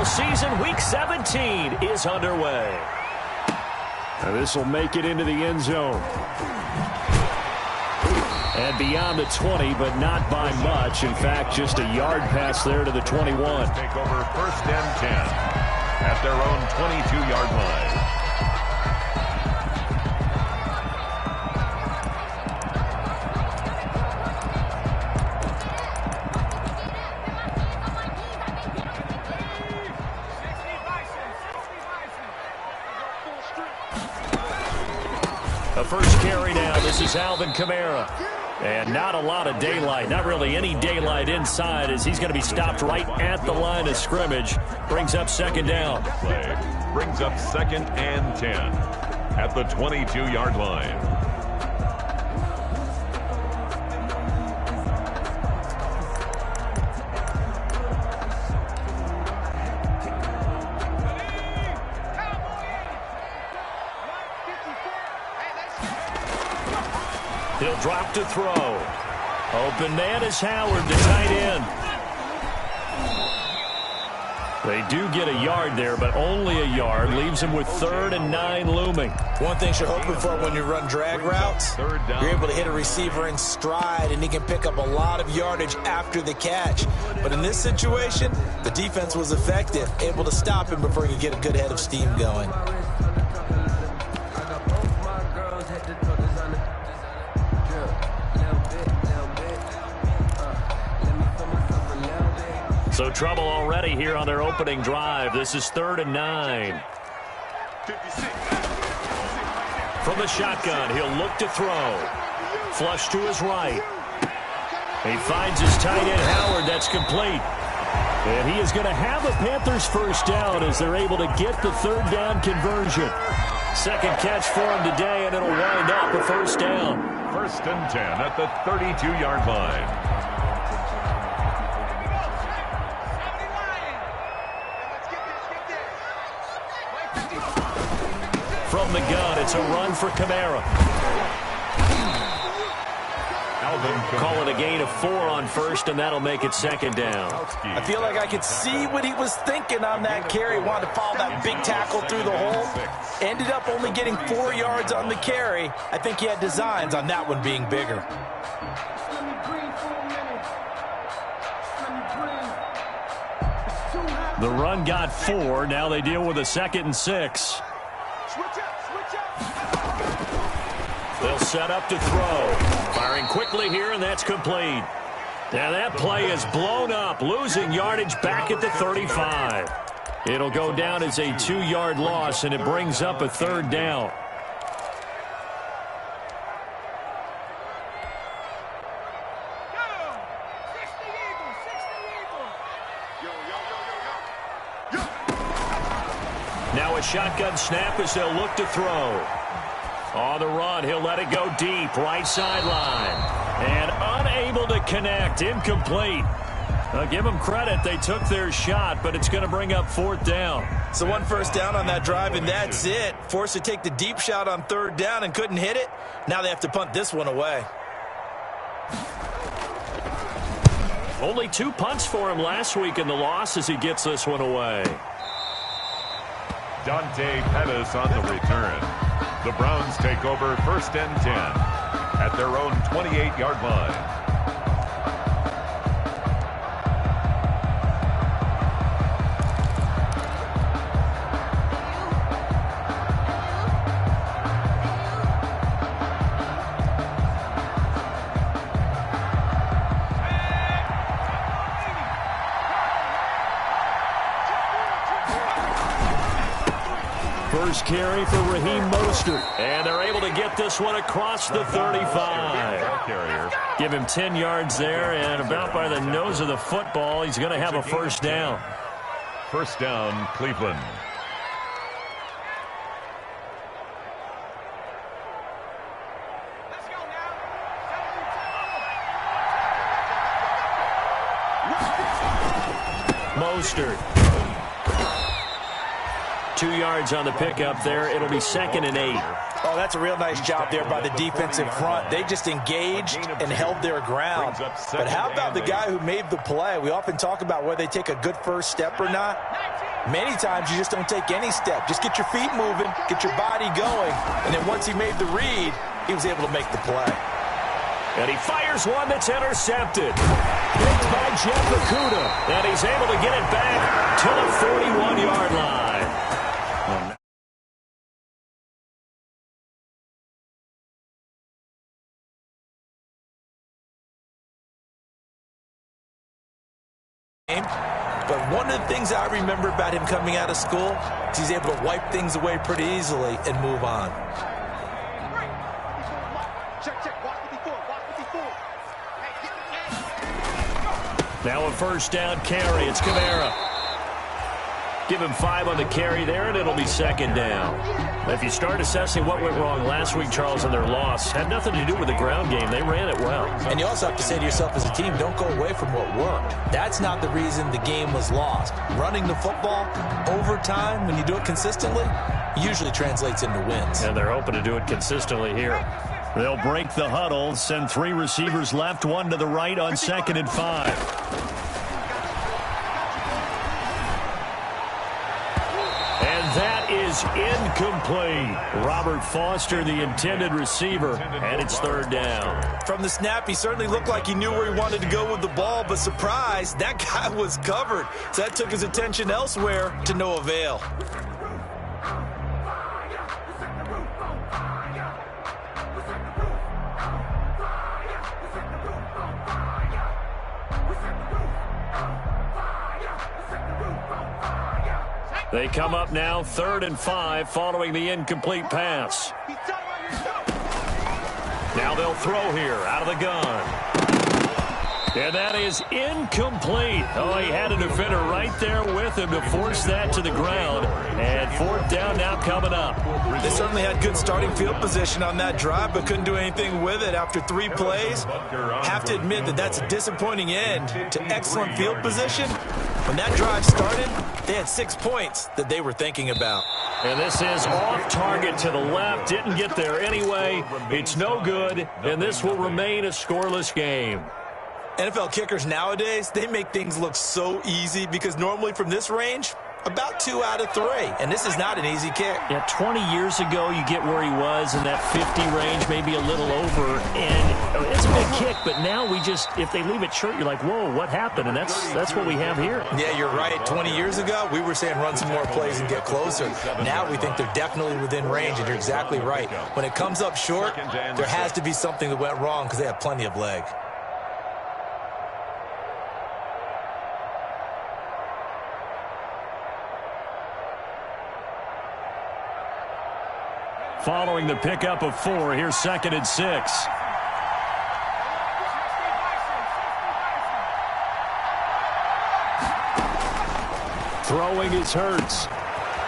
season, Week 17 is underway. This will make it into the end zone. And beyond the 20, but not by much. In fact, just a yard pass there to the 21. Take over 1st and 10 at their own 22-yard line. A first carry now. This is Alvin Kamara. And not a lot of daylight. Not really any daylight inside as he's going to be stopped right at the line of scrimmage. Brings up 2nd down. Play brings up 2nd and 10 at the 22-yard line. He'll drop to throw. Open man is Howard, the tight end. They do get a yard there, but only a yard. Leaves him with 3rd and 9 looming. One thing you're hoping for when you run drag routes, you're able to hit a receiver in stride, and he can pick up a lot of yardage after the catch. But in this situation, the defense was effective, able to stop him before he could get a good head of steam going. So trouble already here on their opening drive. This is 3rd and 9. From the shotgun, he'll look to throw. Flush to his right. He finds his tight end, Howard. That's complete. And he is going to have a Panthers first down as they're able to get the 3rd down conversion. 2nd catch for him today, and it'll wind up a first down. 1st and 10 at the 32-yard line. From the gun, it's a run for Kamara. Call it a gain of 4 on 1st, and that'll make it 2nd down. I feel like I could see what he was thinking on that carry. Wanted to follow that big tackle through the hole. Ended up only getting 4 yards on the carry. I think he had designs on that one being bigger. The run got 4. Now they deal with a 2nd and 6. They'll set up to throw. Firing quickly here, and that's complete. Now that play is blown up, losing yardage back at the 35. It'll go down as a 2-yard loss, and it brings up a 3rd down. Now a shotgun snap as they'll look to throw. On the run, he'll let it go deep, right sideline. And unable to connect, incomplete. Give them credit, they took their shot, but it's going to bring up 4th down. So 1 first down on that drive, and that's it. Forced to take the deep shot on 3rd down and couldn't hit it. Now they have to punt this one away. Only 2 punts for him last week in the loss as he gets this one away. Dante Pettis on the return. The Browns take over 1st and 10 at their own 28-yard line. First carry for Raheem Mostert. And they're able to get this one across the 35. Give him 10 yards there, and about by the nose of the football, he's going to have a first down. First down, Cleveland. Mostert. 2 yards on the pickup there. It'll be 2nd and 8. Oh, that's a real nice job there by the defensive front. They just engaged and held their ground. But how about the guy who made the play? We often talk about whether they take a good first step or not. Many times you just don't take any step. Just get your feet moving, get your body going, and then once he made the read, he was able to make the play. And he fires one that's intercepted. Picked by Jeff Okuda. And he's able to get it back to the 41-yard line. But one of the things I remember about him coming out of school is he's able to wipe things away pretty easily and move on. Now a first down carry. It's Kamara. Give him 5 on the carry there, and it'll be second down. If you start assessing what went wrong last week, Charles, in their loss, had nothing to do with the ground game. They ran it well. And you also have to say to yourself as a team, don't go away from what worked. That's not the reason the game was lost. Running the football over time, when you do it consistently, usually translates into wins. And they're hoping to do it consistently here. They'll break the huddle, send 3 receivers left, 1 to the right on 2nd and 5. That is incomplete. Robert Foster, the intended receiver, and it's 3rd down. From the snap, he certainly looked like he knew where he wanted to go with the ball, but surprise, that guy was covered. So that took his attention elsewhere to no avail. They come up now 3rd and 5 following the incomplete pass. Now they'll throw here out of the gun. And that is incomplete. Oh, he had a defender right there with him to force that to the ground. And 4th down now coming up. They certainly had good starting field position on that drive, but couldn't do anything with it after 3 plays. Have to admit that that's a disappointing end to excellent field position. When that drive started, they had 6 points that they were thinking about. And this is off target to the left. Didn't get there anyway. It's no good, and this will remain a scoreless game. NFL kickers nowadays, they make things look so easy because normally from this range, about 2 out of 3. And this is not an easy kick. Yeah, 20 years ago, you get where he was in that 50 range, maybe a little over. And it's a big kick, but now we just, if they leave it short, you're like, whoa, what happened? And that's what we have here. Yeah, you're right. 20 years ago, we were saying run some more plays and get closer. Now we think they're definitely within range, and you're exactly right. When it comes up short, there has to be something that went wrong because they have plenty of leg. Following the pickup of 4, here's 2nd and 6. Throwing is Hurts.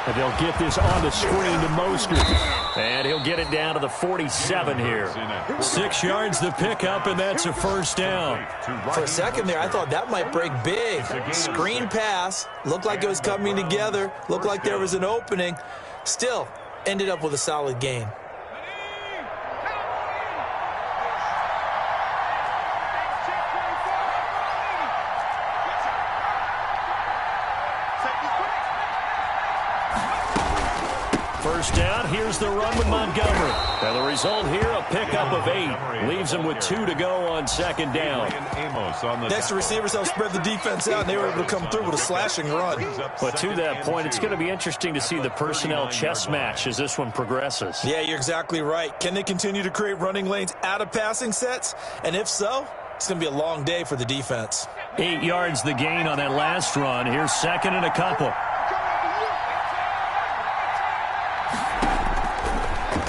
And they'll get this on the screen to Mostert. And he'll get it down to the 47 here. 6 yards the pickup, and that's a 1st down. For a second there, I thought that might break big. Screen pass. Looked like it was coming together. Looked like there was an opening. Still, ended up with a solid gain. First down, here's the run with Montgomery. And the result here, a pickup of 8. Leaves them with 2 to go on 2nd down. Next, the receivers help spread the defense out, and they were able to come through with a slashing run. But to that point, it's going to be interesting to see the personnel chess match as this one progresses. Yeah, you're exactly right. Can they continue to create running lanes out of passing sets? And if so, it's going to be a long day for the defense. 8 yards the gain on that last run. Here's 2nd and a couple.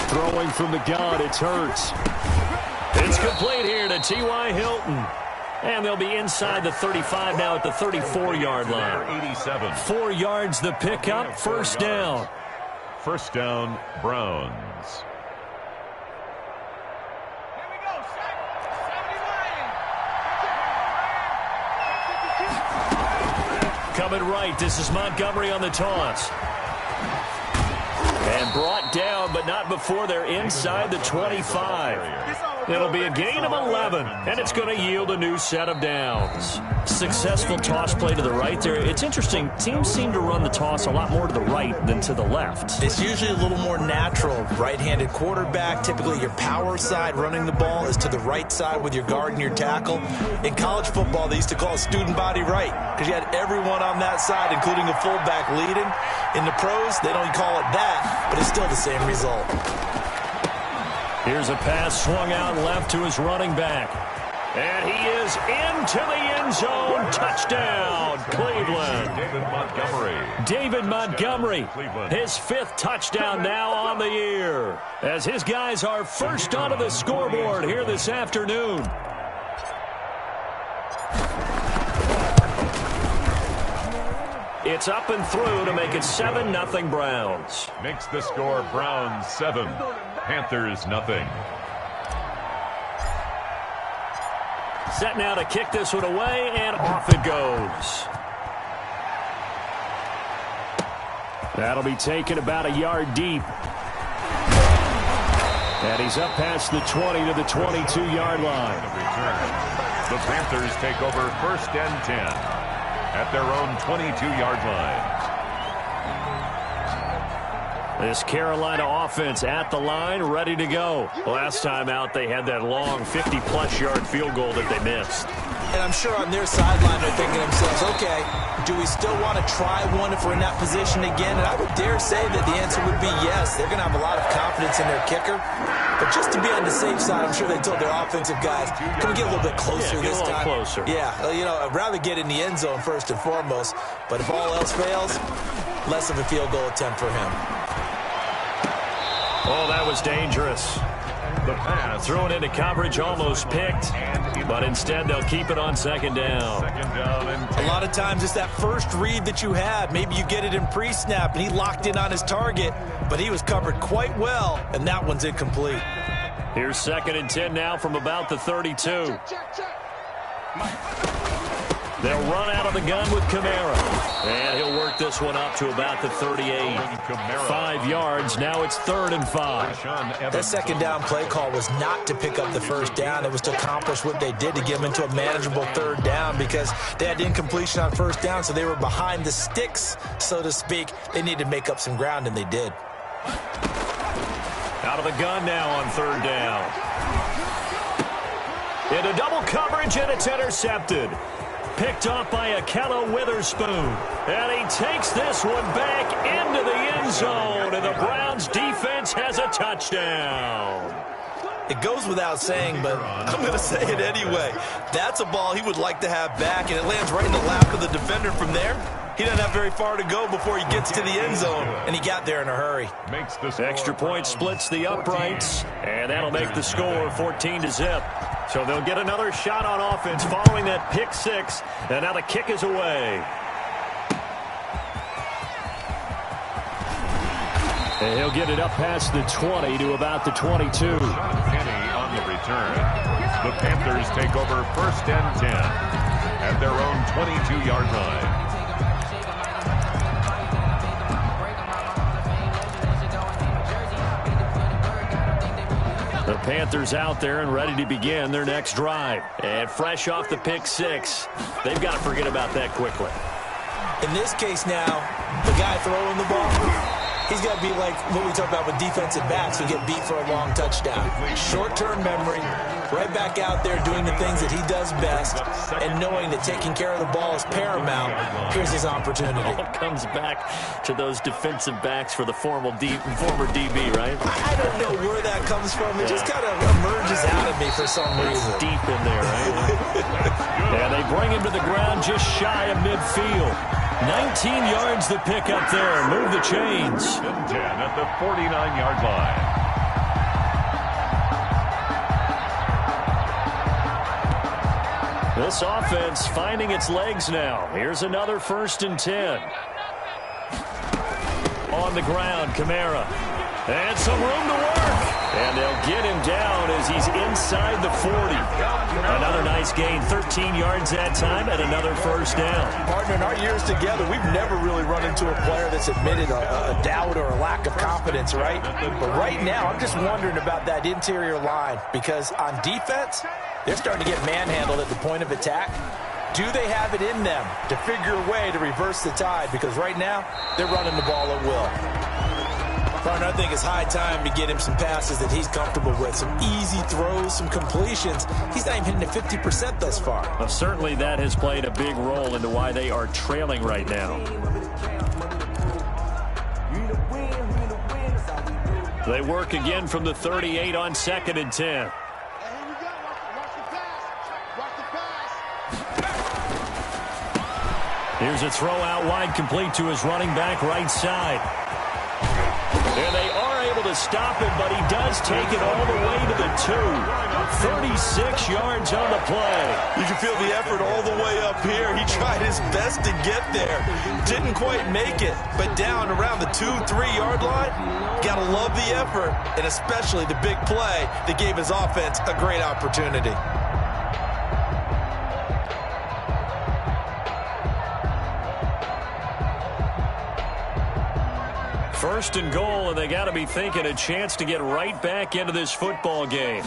Throwing from the gun, it's Hurts. It's complete here to T.Y. Hilton. And they'll be inside the 35 now at the 34-yard line. 4 yards the pickup, 1st down. 1st down, Browns. Coming right, this is Montgomery on the toss. And brought down, but not before they're inside the 25. It'll be a gain of 11, and it's going to yield a new set of downs. Successful toss play to the right there. It's interesting. Teams seem to run the toss a lot more to the right than to the left. It's usually a little more natural. Right-handed quarterback, typically your power side running the ball is to the right side with your guard and your tackle. In college football, they used to call it student body right because you had everyone on that side, including a fullback leading. In the pros, they don't call it that, but it's still the same result. Here's a pass swung out left to his running back. And he is into the end zone. Touchdown, Cleveland. David Montgomery, his 5th touchdown now on the year, as his guys are first onto the scoreboard here this afternoon. It's up and through to make it 7-0 Browns. Makes the score Browns 7, Panthers nothing. Set now to kick this one away, and off it goes. That'll be taken about a yard deep. And he's up past the 20 to the 22-yard line. The Panthers take over 1st and 10 at their own 22-yard line. This Carolina offense at the line, ready to go. Last time out, they had that long 50-plus yard field goal that they missed. And I'm sure on their sideline they're thinking to themselves, okay, do we still want to try one if we're in that position again? And I would dare say that the answer would be yes. They're going to have a lot of confidence in their kicker. But just to be on the safe side, I'm sure they told their offensive guys, can we get a little bit closer this time? Closer. Yeah, you know, I'd rather get in the end zone first and foremost. But if all else fails, less of a field goal attempt for him. Oh, that was dangerous. The pass. Threw it into coverage, almost picked. But instead, they'll keep it on 2nd down. A lot of times, it's that first read that you have. Maybe you get it in pre-snap, and he locked in on his target. But he was covered quite well, and that one's incomplete. Here's 2nd and 10 now from about the 32. They'll run out of the gun with Kamara. And he'll work this one up to about the 38. 5 yards. Now it's 3rd and 5. That 2nd down play call was not to pick up the 1st down. It was to accomplish what they did to get them into a manageable 3rd down because they had incompletion on 1st down, so they were behind the sticks, so to speak. They needed to make up some ground, and they did. Out of the gun now on 3rd down. Into double coverage, and it's intercepted. Picked off by Akella Witherspoon. And he takes this one back into the end zone. And the Browns defense has a touchdown. It goes without saying, but I'm going to say it anyway. That's a ball he would like to have back, and it lands right in the lap of the defender from there. He doesn't have very far to go before he gets to the end zone, and he got there in a hurry. Extra point splits the uprights, and that'll make the score 14-0. So they'll get another shot on offense following that pick 6, and now the kick is away. And he'll get it up past the 20 to about the 22. Penny on the return. The Panthers take over 1st and 10 at their own 22-yard line. The Panthers out there and ready to begin their next drive. And fresh off the pick 6, they've got to forget about that quickly. In this case now, the guy throwing the ball, he's got to be like what we talk about with defensive backs who get beat for a long touchdown. Short-term memory, right back out there doing the things that he does best, and knowing that taking care of the ball is paramount. Here's his opportunity. It all comes back to those defensive backs for the former DB, right? I don't know where that comes from. It just kind of emerges out of me for some reason. It's deep in there, right? And they bring him to the ground just shy of midfield. 19 yards to pick up there. Move the chains. 10 at the 49-yard line. This offense finding its legs now. Here's another 1st and 10. On the ground, Kamara. And some room to work. And they'll get him down as he's inside the 40. Another nice gain, 13 yards that time, and another first down. Partner, in our years together, we've never really run into a player that's admitted a doubt or a lack of confidence, right? But right now, I'm just wondering about that interior line, because on defense, they're starting to get manhandled at the point of attack. Do they have it in them to figure a way to reverse the tide? Because right now, they're running the ball at will. Partner, I think it's high time to get him some passes that he's comfortable with. Some easy throws, some completions. He's not even hitting at 50% thus far. Well, certainly that has played a big role into why they are trailing right now. They work again from the 38 on 2nd and 10. Here's a throw out wide, complete to his running back right side. And they are able to stop him, but he does take it all the way to the 2. 36 yards on the play. You can feel the effort all the way up here. He tried his best to get there. Didn't quite make it, but down around the 2-3 yard line, gotta love the effort, and especially the big play that gave his offense a great opportunity. First and goal, and they got to be thinking a chance to get right back into this football game.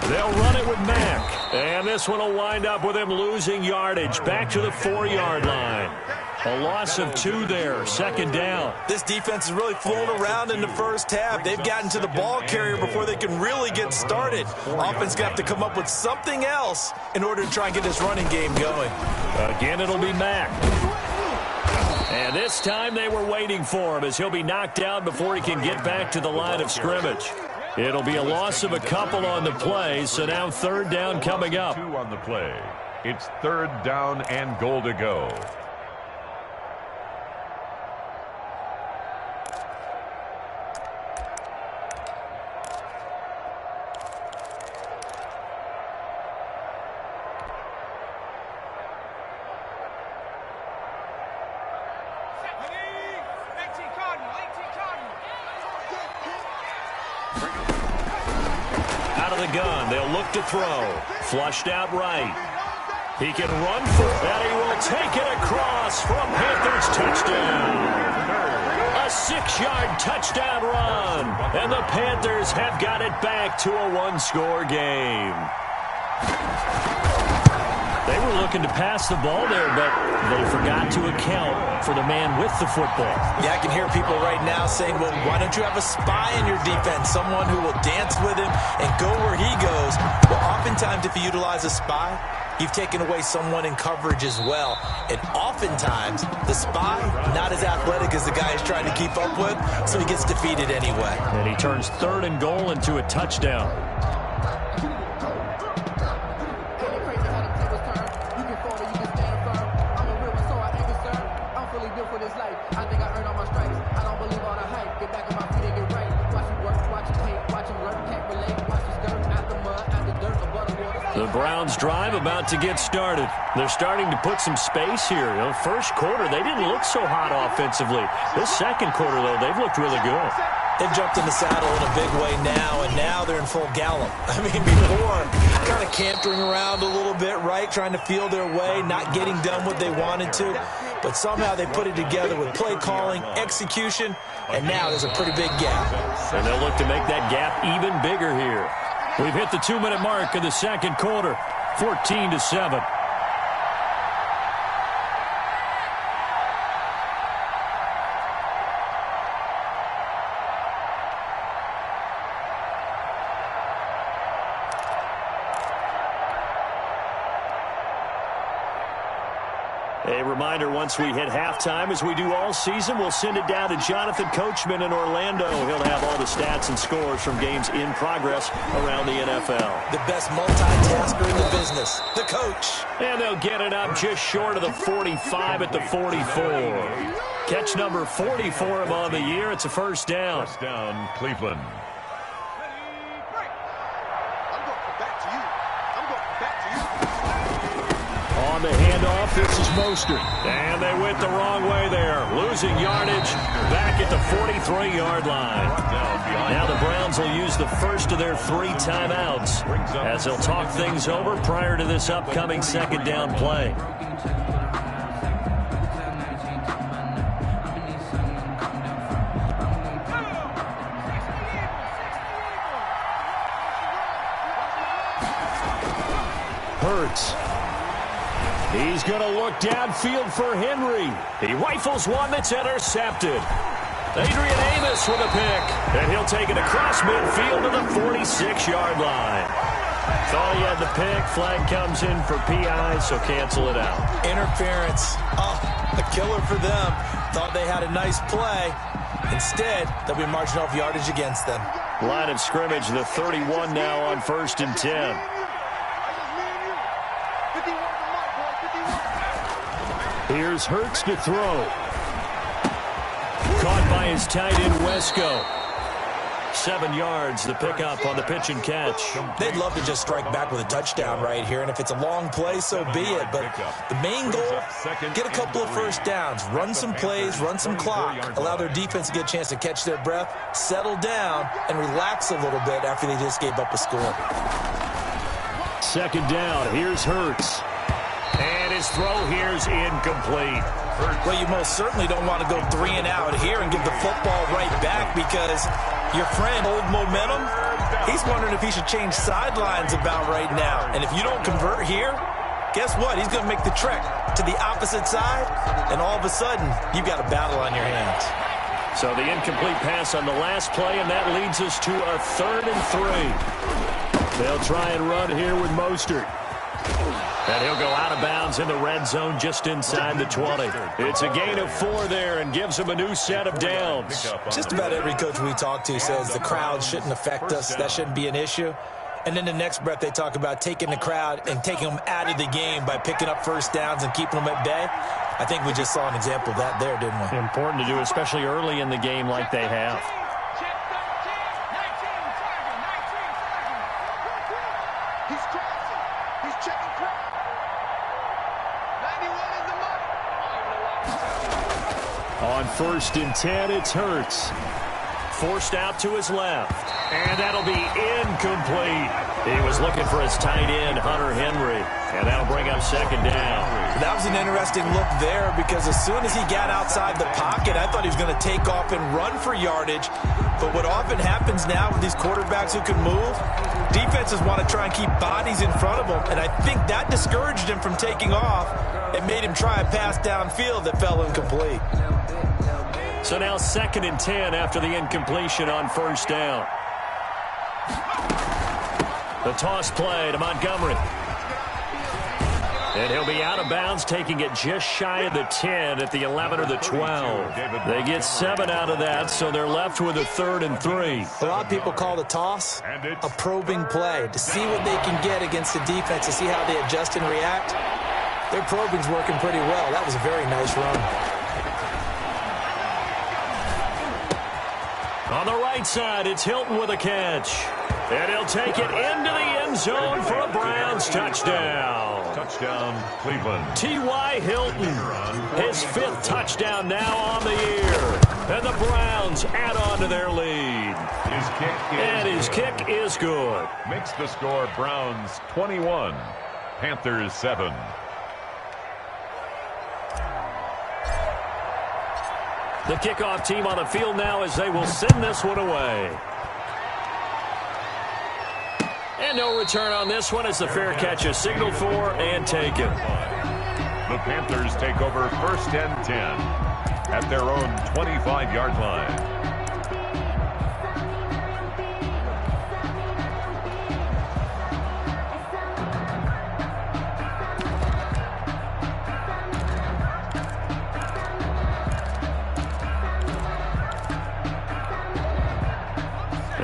They'll run it with Mack, and this one will wind up with him losing yardage back to the 4-yard line. A loss of 2 there, 2nd down. This defense has really flown around in the first half. They've gotten to the ball carrier before they can really get started. Offense going to have to come up with something else in order to try and get this running game going. Again, it'll be Mack. And this time they were waiting for him as he'll be knocked down before he can get back to the line of scrimmage. It'll be a loss of a couple on the play, so now 3rd down coming up. 2 on the play. It's 3rd down and goal to go. Out of the gun, they'll look to throw. Flushed out right. He can run for it, and he will take it across for a Panthers touchdown. A 6-yard touchdown run, and the Panthers have got it back to a 1-score game. They were looking to pass the ball there, but they forgot to account for the man with the football. Yeah, I can hear people right now saying, well, why don't you have a spy in your defense, someone who will dance with him and go where he goes? Well, oftentimes if you utilize a spy, you've taken away someone in coverage as well. And oftentimes, the spy, not as athletic as the guy he's trying to keep up with, so he gets defeated anyway. And he turns 3rd and goal into a touchdown. The Browns drive about to get started. They're starting to put some space here. You know, first quarter, they didn't look so hot offensively. This second quarter, though, they've looked really good. They've jumped in the saddle in a big way now, and now they're in full gallop. I mean, before, kind of cantering around a little bit, right, trying to feel their way, not getting done what they wanted to. But somehow they put it together with play calling, execution, and now there's a pretty big gap. And they'll look to make that gap even bigger here. We've hit the 2-minute mark of the second quarter, 14-7. A reminder, once we hit halftime, as we do all season, we'll send it down to Jonathan Coachman in Orlando. He'll have all the stats and scores from games in progress around the NFL. The best multitasker in the business, the coach. And they'll get it up just short of the 45 at the 44. Catch number 40 for him on the year. It's a first down. First down, Cleveland. On on the handoff. This is Mostert. And they went the wrong way there. Losing yardage back at the 43-yard line. Now the Browns will use the first of their 3 timeouts as they'll talk things over prior to this upcoming second down play. Hurts. He's going to look downfield for Henry. He rifles one that's intercepted. Adrian Amos with a pick. And he'll take it across midfield to the 46-yard line. Thought he had the pick. Flag comes in for PI, so cancel it out. Interference. Oh, a killer for them. Thought they had a nice play. Instead, they'll be marching off yardage against them. Line of scrimmage, the 31 now on 1st and 10. Here's Hurts to throw. Caught by his tight end, Wesco. 7 yards, the pickup on the pitch and catch. They'd love to just strike back with a touchdown right here, and if it's a long play, so be it. But the main goal, get a couple of first downs, run some plays, run some clock, allow their defense to get a chance to catch their breath, settle down, and relax a little bit after they just gave up a score. Second down, here's Hurts. And his throw here's incomplete. Well, you most certainly don't want to go 3 and out here and give the football right back because your friend, old momentum, he's wondering if he should change sidelines about right now. And if you don't convert here, guess what? He's going to make the trek to the opposite side, and all of a sudden, you've got a battle on your hands. So the incomplete pass on the last play, and that leads us to a 3rd and 3. They'll try and run here with Mostert. And he'll go out of bounds in the red zone just inside the 20. It's a gain of 4 there and gives him a new set of downs. Just about every coach we talk to says the crowd shouldn't affect us. That shouldn't be an issue. And then the next breath they talk about taking the crowd and taking them out of the game by picking up first downs and keeping them at bay. I think we just saw an example of that there, didn't we? Important to do, especially early in the game like they have. On 1st and 10, it's Hurts. Forced out to his left. And that'll be incomplete. He was looking for his tight end, Hunter Henry. And that'll bring up second down. That was an interesting look there because as soon as he got outside the pocket, I thought he was going to take off and run for yardage. But what often happens now with these quarterbacks who can move, defenses want to try and keep bodies in front of them. And I think that discouraged him from taking off. It made him try a pass downfield that fell incomplete. So now 2nd and 10 after the incompletion on 1st down. The toss play to Montgomery. And he'll be out of bounds, taking it just shy of the 10 at the 11 or the 12. They get 7 out of that, so they're left with a 3rd and 3. A lot of people call the toss a probing play to see what they can get against the defense, to see how they adjust and react. Their probing's working pretty well. That was a very nice run. On the right side, it's Hilton with a catch. And he'll take it into the end zone for a Browns touchdown. Touchdown, Cleveland. T.Y. Hilton, his 5th touchdown now on the year. And the Browns add on to their lead. His kick is good. Makes the score Browns 21, Panthers 7. The kickoff team on the field now as they will send this one away. And no return on this one as the fair catch is signaled for and taken. The Panthers take over 1st and 10 at their own 25-yard line.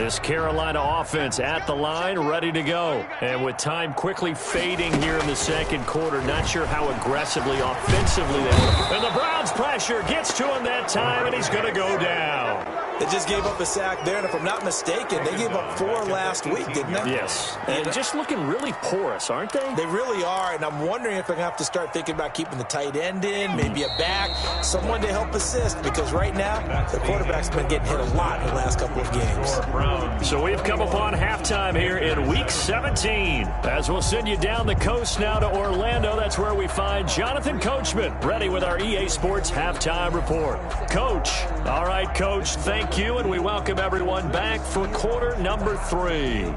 This Carolina offense at the line, ready to go. And with time quickly fading here in the second quarter, not sure how aggressively, offensively they were. And the Browns pressure gets to him that time, and he's going to go down. They just gave up a sack there, and if I'm not mistaken, they gave up 4 last week, didn't they? Yes. And just looking really porous, aren't they? They really are, and I'm wondering if they're going to have to start thinking about keeping the tight end in, maybe a back, someone to help assist, because right now, the quarterback's been getting hit a lot in the last couple of games. So we've come upon halftime here in Week 17. As we'll send you down the coast now to Orlando, that's where we find Jonathan Coachman, ready with our EA Sports Halftime Report. Coach. All right, Coach, thank you, and we welcome everyone back for quarter number 3.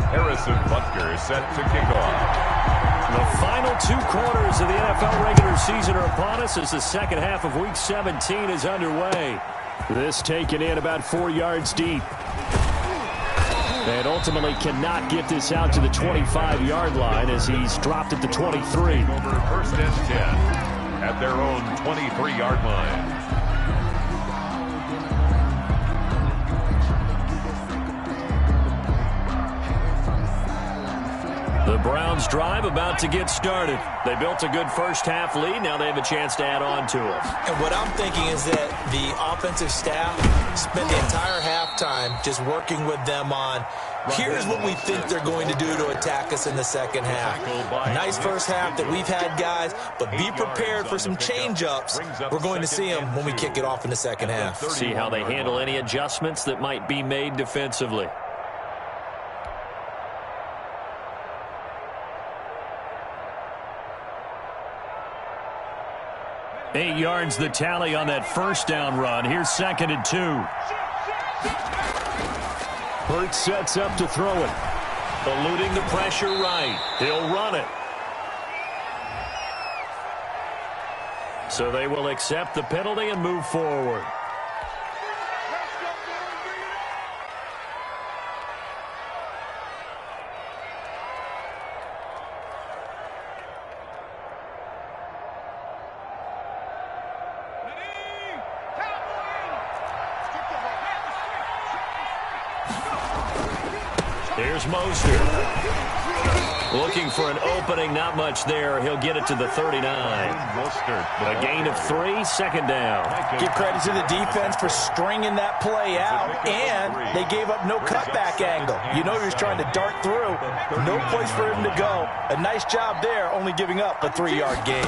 Harrison Butker set to kick off. The final 2 quarters of the NFL regular season are upon us as the second half of Week 17 is underway. This taken in about 4 yards deep. And ultimately cannot get this out to the 25-yard line as he's dropped at the 23. Over first and 10 at their own 23-yard line. The Browns drive about to get started. They built a good first-half lead. Now they have a chance to add on to it. And what I'm thinking is that the offensive staff spent the entire halftime just working with them on, here's what we think they're going to do to attack us in the second half. Nice first half that we've had, guys, but be prepared for some change-ups. We're going to see them when we kick it off in the second half. See how they handle any adjustments that might be made defensively. Eight yards the tally on that first down run. Here's 2nd and 2. Hurts sets up to throw it. Eluding the pressure right. He'll run it. So they will accept the penalty and move forward. Here's Mostert. Looking for an opening, not much there. He'll get it to the 39. A gain of 3, 2nd down. Give credit to the defense for stringing that play out, and they gave up no cutback angle. You know he was trying to dart through. No place for him to go. A nice job there, only giving up a 3-yard gain.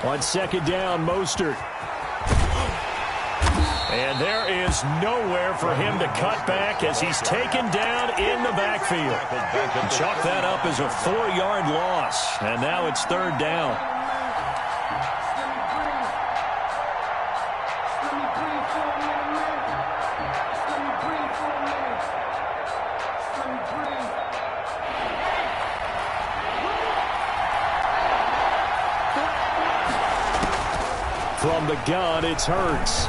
On 2nd down, Mostert. And there is nowhere for him to cut back as he's taken down in the backfield. Chalk that up as a 4-yard loss. And now it's 3rd down. From the gun, it's Hurts.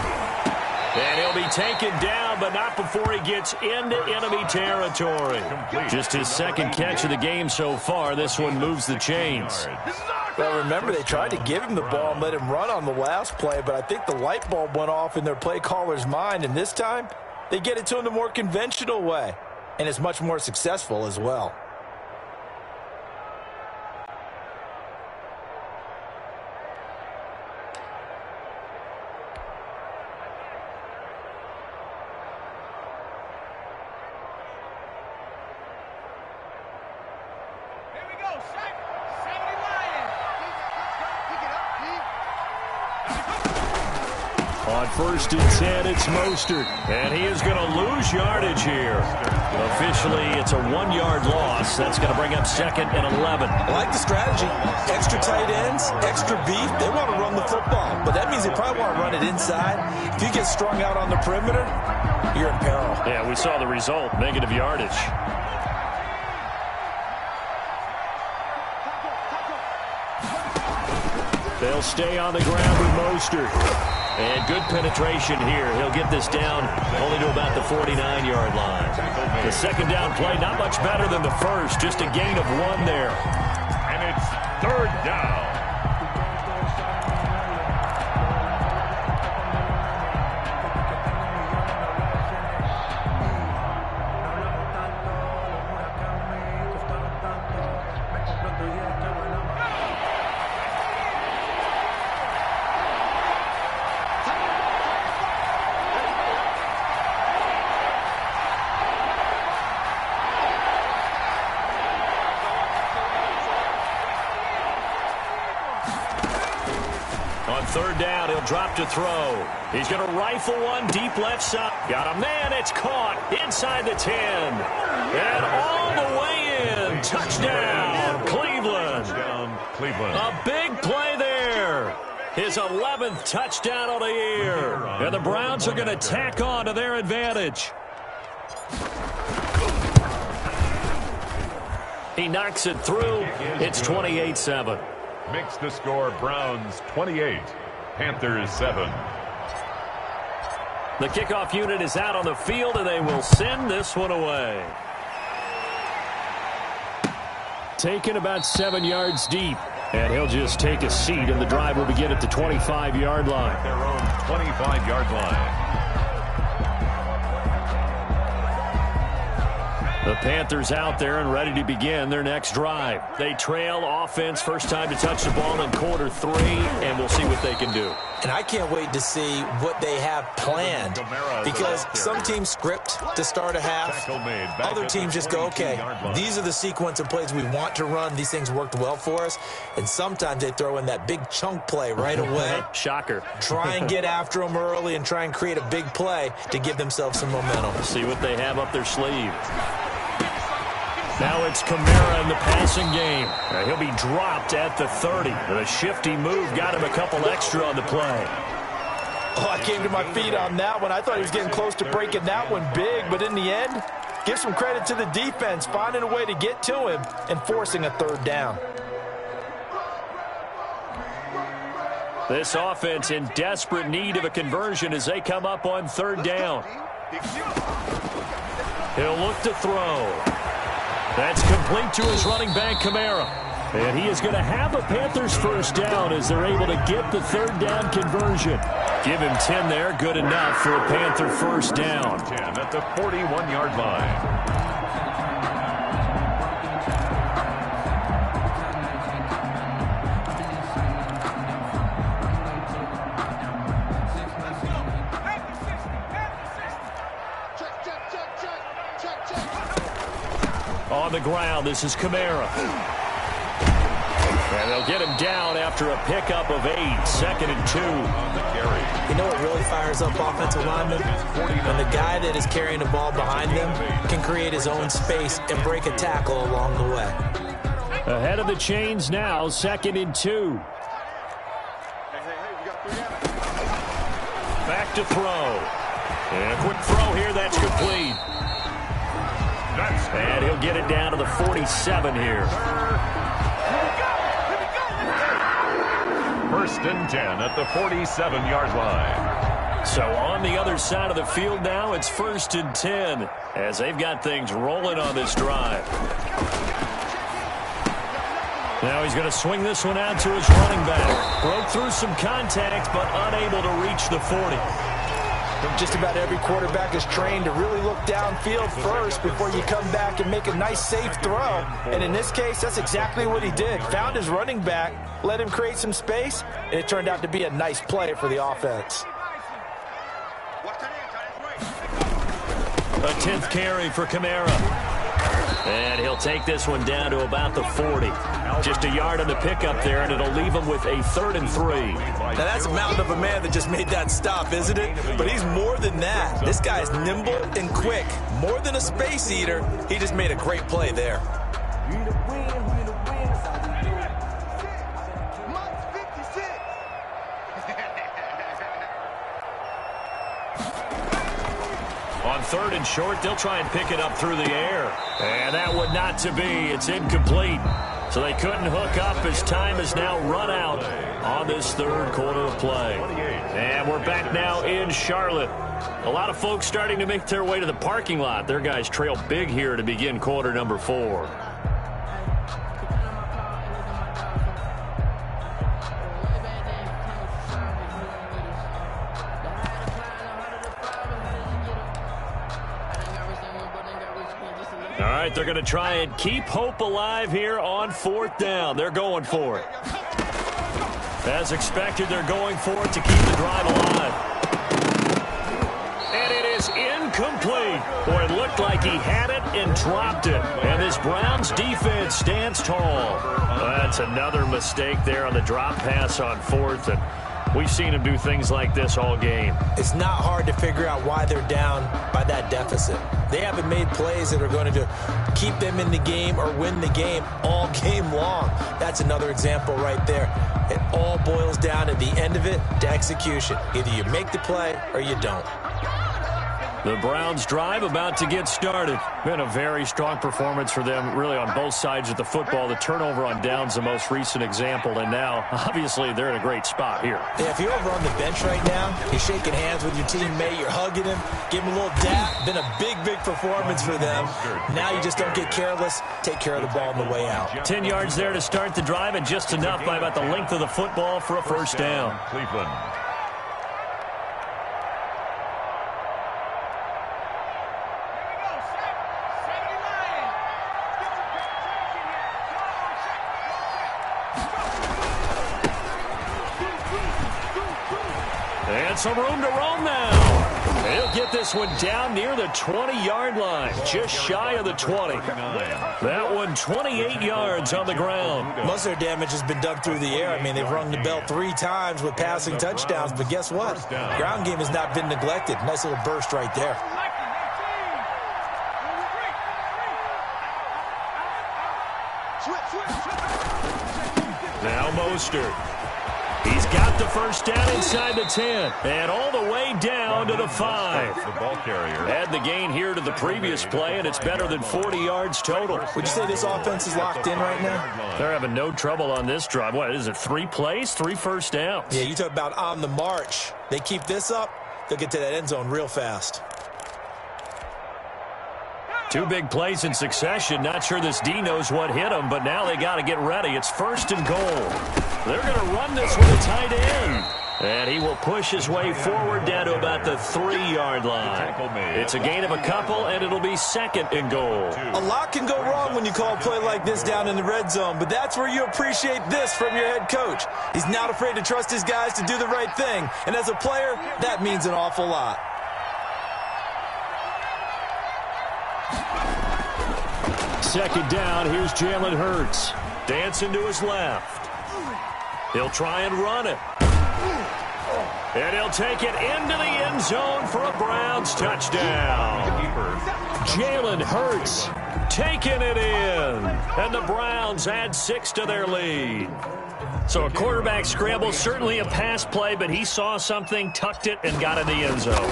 And he'll be taken down, but not before he gets into enemy territory. Just his 2nd catch of the game so far. This one moves the chains. Well, remember, they tried to give him the ball and let him run on the last play, but I think the light bulb went off in their play caller's mind, and this time they get it to him the more conventional way, and it's much more successful as well. On 1st and 10, it's Mostert. And he is going to lose yardage here. Officially, it's a 1-yard loss. That's going to bring up 2nd and 11. I like the strategy. Extra tight ends, extra beef. They want to run the football, but that means they probably want to run it inside. If you get strung out on the perimeter, you're in peril. Yeah, we saw the result, negative yardage. They'll stay on the ground with Mostert. And good penetration here. He'll get this down only to about the 49-yard line. The 2nd down play, not much better than the first. Just a gain of 1 there. And it's 3rd down. On third down, he'll drop to throw. He's going to rifle one deep left side. Got a man. It's caught inside the 10. And all the way in. Touchdown, Cleveland. Touchdown, Cleveland. A big play there. His 11th touchdown of the year. And the Browns are going to tack on to their advantage. He knocks it through. It's 28-7. Makes the score Browns 28, Panthers 7. The kickoff unit is out on the field, and they will send this one away. Taken about 7 yards deep, and he'll just take a seat, and the drive will begin at the 25-yard line. Their own 25-yard line. The Panthers out there and ready to begin their next drive. They trail offense, first time to touch the ball in quarter 3, and we'll see what they can do. And I can't wait to see what they have planned, because some teams script to start a half. Other teams just go, okay, these are the sequence of plays we want to run. These things worked well for us. And sometimes they throw in that big chunk play right away. Shocker. Try and get after them early and try and create a big play to give themselves some momentum. See what they have up their sleeve. Now it's Kamara in the passing game. He'll be dropped at the 30. The shifty move got him a couple extra on the play. Oh, I came to my feet on that one. I thought he was getting close to breaking that one big, but in the end, give some credit to the defense, finding a way to get to him and forcing a third down. This offense in desperate need of a conversion as they come up on third down. He'll look to throw. That's complete to his running back, Kamara. And he is going to have a Panthers first down as they're able to get the third down conversion. Give him 10 there, good enough for a Panther first down. 10 at the 41-yard line. On the ground, this is Kamara. And they'll get him down after a pickup of 8, 2nd and 2. You know what really fires up offensive linemen? When the guy that is carrying the ball behind them can create his own space and break a tackle along the way. Ahead of the chains now, 2nd and 2. Back to throw. And a quick throw here, that's complete. And he'll get it down to the 47 here. First and 10 at the 47-yard line. So on the other side of the field now, it's 1st and 10 as they've got things rolling on this drive. Now he's going to swing this one out to his running back. Broke through some contact, but unable to reach the 40. Just about every quarterback is trained to really look downfield first before you come back and make a nice, safe throw. And in this case, that's exactly what he did. Found his running back, let him create some space, and it turned out to be a nice play for the offense. A 10th carry for Kamara. And he'll take this one down to about the 40. Just a yard on the pickup there, and it'll leave him with a 3rd and 3. Now, that's a mountain of a man that just made that stop, isn't it? But he's more than that. This guy's nimble and quick. More than a space eater, he just made a great play there. On 3rd and short, they'll try and pick it up through the air. And that would not to be. It's incomplete. So they couldn't hook up as time is now run out on this 3rd quarter of play. And we're back now in Charlotte. A lot of folks starting to make their way to the parking lot. Their guys trail big here to begin quarter number 4. All right, they're going to try and keep hope alive here on 4th down. They're going for it. As expected, they're going for it to keep the drive alive. And it is incomplete. Boy, it looked like he had it and dropped it. And this Browns defense stands tall. That's another mistake there on the drop pass on 4th. And We've seen him do things like this all game. It's not hard to figure out why they're down by that deficit. They haven't made plays that are going to keep them in the game or win the game all game long. That's another example right there. It all boils down at the end of it to execution. Either you make the play or you don't. The Browns drive about to get started. Been a very strong performance for them, really on both sides of the football. The turnover on downs, the most recent example, and now, obviously, they're in a great spot here. Yeah, if you're over on the bench right now, you're shaking hands with your teammate, you're hugging him, give him a little dap. Been a big, big performance for them. Now you just don't get careless. Take care of the ball on the way out. 10 yards there to start the drive, and just enough by about the length of the football for a first down. Cleveland. And some room to roam now. He'll get this one down near the 20-yard line, just shy of the 20. That one 28 yards on the ground. Most of their damage has been done through the air. I mean, they've rung the bell 3 times with passing touchdowns, but guess what? Ground game has not been neglected. Nice little burst right there. Now Mostert. He's got the first down inside the 10 and all the way down to the 5. The ball carrier. Add the gain here to the previous play, and it's better than 40 yards total. Would you say this offense is locked in right now? They're having no trouble on this drive. What is it, 3 plays, 3 first downs? Yeah, you talk about on the march. They keep this up, they'll get to that end zone real fast. 2 big plays in succession. Not sure this D knows what hit him, but now they got to get ready. It's 1st and goal. They're going to run this with a tight end. And he will push his way forward down to about the 3-yard line. It's a gain of a couple, and it'll be 2nd and goal. A lot can go wrong when you call a play like this down in the red zone, but that's where you appreciate this from your head coach. He's not afraid to trust his guys to do the right thing. And as a player, that means an awful lot. Second down, here's Jalen Hurts. Dancing to his left. He'll try and run it. And he'll take it into the end zone for a Browns touchdown. Jalen Hurts taking it in. And the Browns add 6 to their lead. So a quarterback scramble, certainly a pass play, but he saw something, tucked it, and got in the end zone.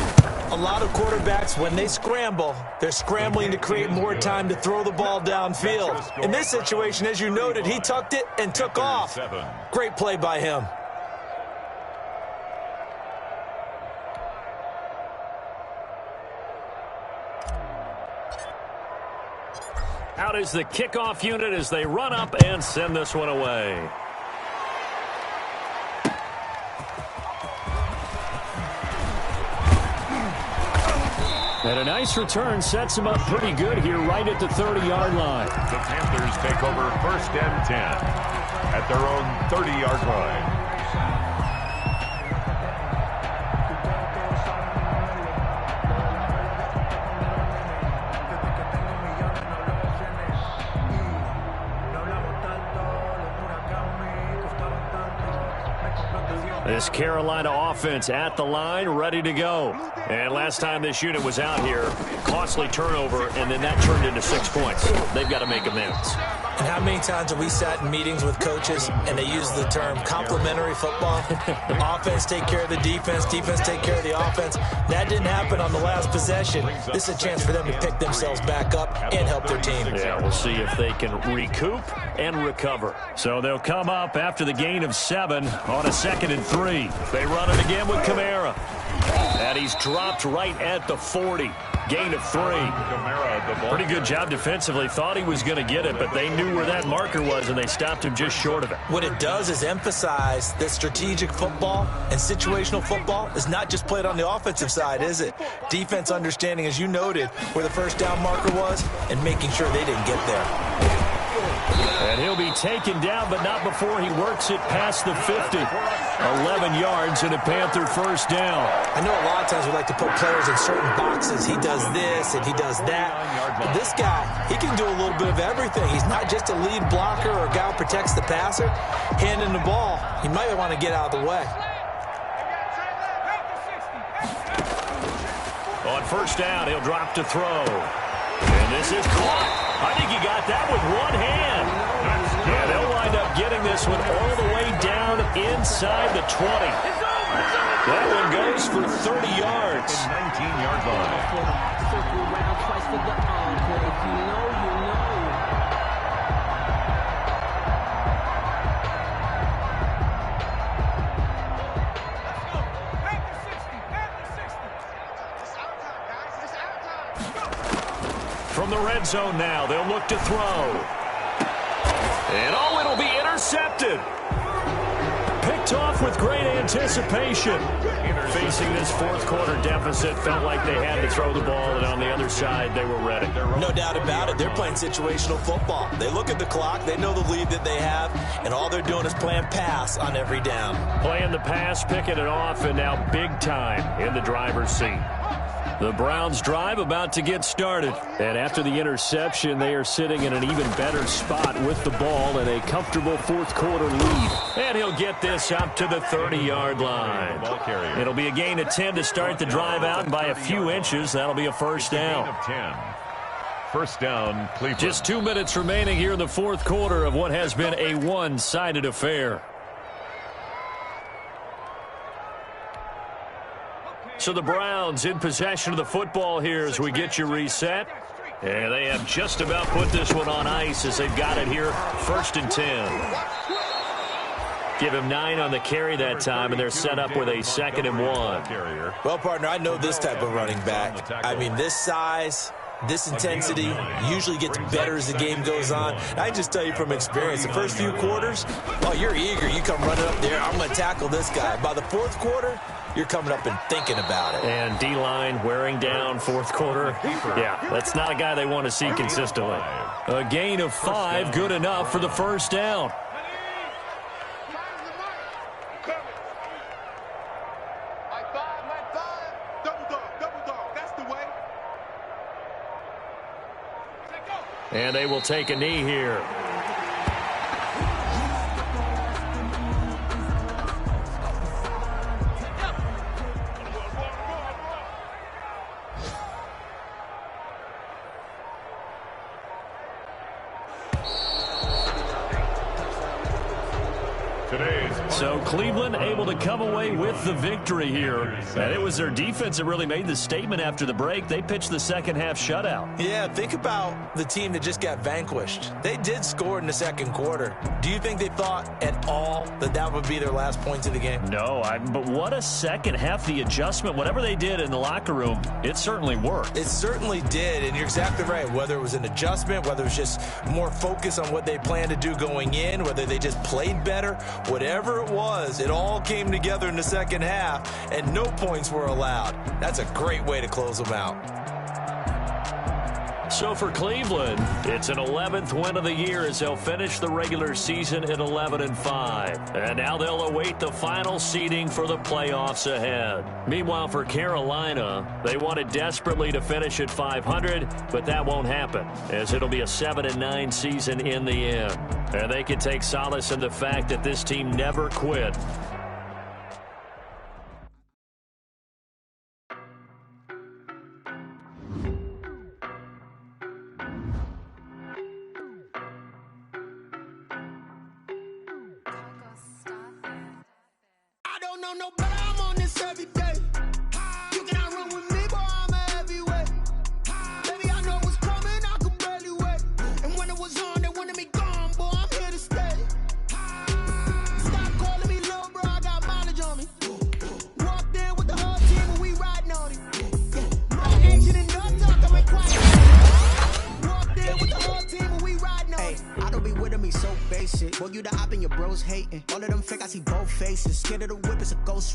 A lot of quarterbacks, when they scramble, they're scrambling to create more time to throw the ball downfield. In this situation, as you noted, he tucked it and took off. Great play by him. Out is the kickoff unit as they run up and send this one away. And a nice return sets him up pretty good here right at the 30-yard line. The Panthers take over 1st and 10 at their own 30-yard line. This Carolina offense at the line, ready to go. And last time this unit was out here, costly turnover, and then that turned into 6 points. They've got to make amends. And how many times have we sat in meetings with coaches and they use the term complementary football? Offense take care of the defense, defense take care of the offense. That didn't happen on the last possession. This is a chance for them to pick themselves back up and help their team. Yeah, we'll see if they can recoup and recover. So they'll come up after the gain of 7 on a 2nd and 3. They run it again with Kamara. And he's dropped right at the 40. Gain of 3. Pretty good job defensively. Thought he was going to get it, but they knew where that marker was, and they stopped him just short of it. What it does is emphasize that strategic football and situational football is not just played on the offensive side, is it? Defense understanding, as you noted, where the first down marker was and making sure they didn't get there. And he'll be taken down, but not before he works it past the 50. 11 yards and a Panther first down. I know a lot of times we like to put players in certain boxes. He does this and he does that. But this guy, he can do a little bit of everything. He's not just a lead blocker or a guy who protects the passer. Handing the ball, he might want to get out of the way. On first down, he'll drop to throw. And this is caught. I think he got that with one hand. Yeah, they'll wind up getting this one all the way down inside the 20. That one goes for 30 yards. 19-yard line. Circle around twice for the encore. If you know, you know. From the red zone now, they'll look to throw. And oh, it'll be intercepted. Picked off with great anticipation. Facing this fourth quarter deficit, felt like they had to throw the ball, and on the other side, they were ready. No doubt about it. They're playing situational football. They look at the clock, they know the lead that they have, and all they're doing is playing pass on every down. Playing the pass, picking it off, and now big time in the driver's seat. The Browns drive about to get started. And after the interception, they are sitting in an even better spot with the ball and a comfortable fourth quarter lead. And he'll get this up to the 30-yard line. It'll be a gain of 10 to start the drive out, and by a few inches, that'll be a first down. Gain of 10. First down, Cleveland. Just 2 minutes remaining here in the fourth quarter of what has been a one-sided affair. So the Browns in possession of the football here as we get you reset. And they have just about put this one on ice as they've got it here, 1st and 10. Give him 9 on the carry that time, and they're set up with a 2nd and 1. Well, partner, I know this type of running back. I mean, this size, this intensity usually gets better as the game goes on. I just tell you from experience, the first few quarters, oh, you're eager. You come running up there, I'm going to tackle this guy. By the fourth quarter, you're coming up and thinking about it. And D-line wearing down fourth quarter. Yeah, that's not a guy they want to see consistently. A gain of 5, good enough for the first down. And they will take a knee here. So Cleveland able to come away with the victory here. And it was their defense that really made the statement after the break. They pitched the second half shutout. Yeah, think about the team that just got vanquished. They did score in the second quarter. Do you think they thought at all that that would be their last points of the game? No, but what a second half. The adjustment, whatever they did in the locker room, it certainly worked. It certainly did, and you're exactly right. Whether it was an adjustment, whether it was just more focus on what they planned to do going in, whether they just played better, whatever it was, it all came together in the second half, and no points were allowed. That's a great way to close them out. So for Cleveland, it's an 11th win of the year as they'll finish the regular season at 11-5. And now they'll await the final seeding for the playoffs ahead. Meanwhile, for Carolina, they wanted desperately to finish at 500, but that won't happen, as it'll be a 7-9 season in the end. And they can take solace in the fact that this team never quit.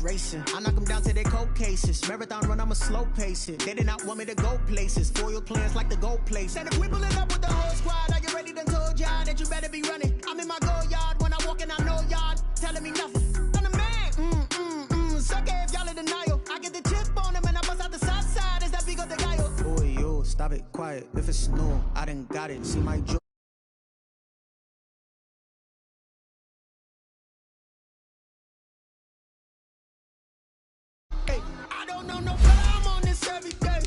Racing. I knock them down to their cold cases. Marathon run, I'ma slow pace it. They did not want me to go places. Foil plans like the gold place. And if we pulling up with the whole squad, are you ready? Done told y'all that you better be running. I'm in my go yard. When I walk in, I know y'all telling me nothing. I'm the man. Suck it if y'all in denial. I get the chip on them and I bust out the south side. Is that big of the guy? Boy, yo, stop it, quiet. If it's no, I done got it. See my joke. No, but I'm on this every day.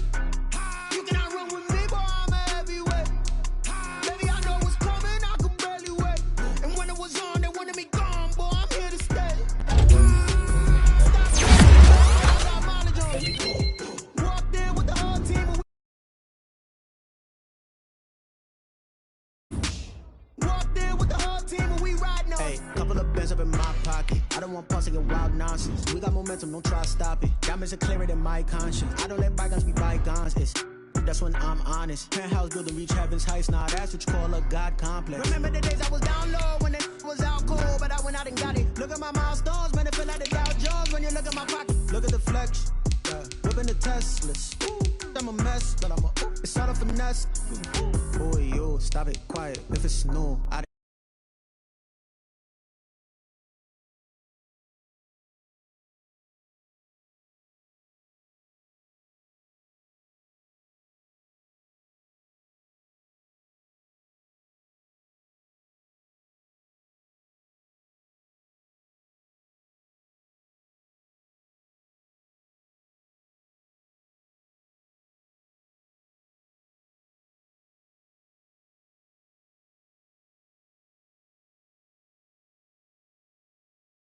Hey, couple of bins up in my pocket. I don't want pulse to get wild nonsense. We got momentum, don't try to stop it. Diamonds are clearer than my conscience. I don't let bygones be bygones. That's when I'm honest. Penthouse building, reach heaven's heights. Nah, that's what you call a God complex. Remember the days I was down low when it was out cold, but I went out and got it. Look at my milestones, man, it feel like the Dow Jones when you look at my pocket. Look at the flex, whipping the Teslas. I'm a mess, but it's all a finesse. Oh, yo, stop it, quiet. If it's no,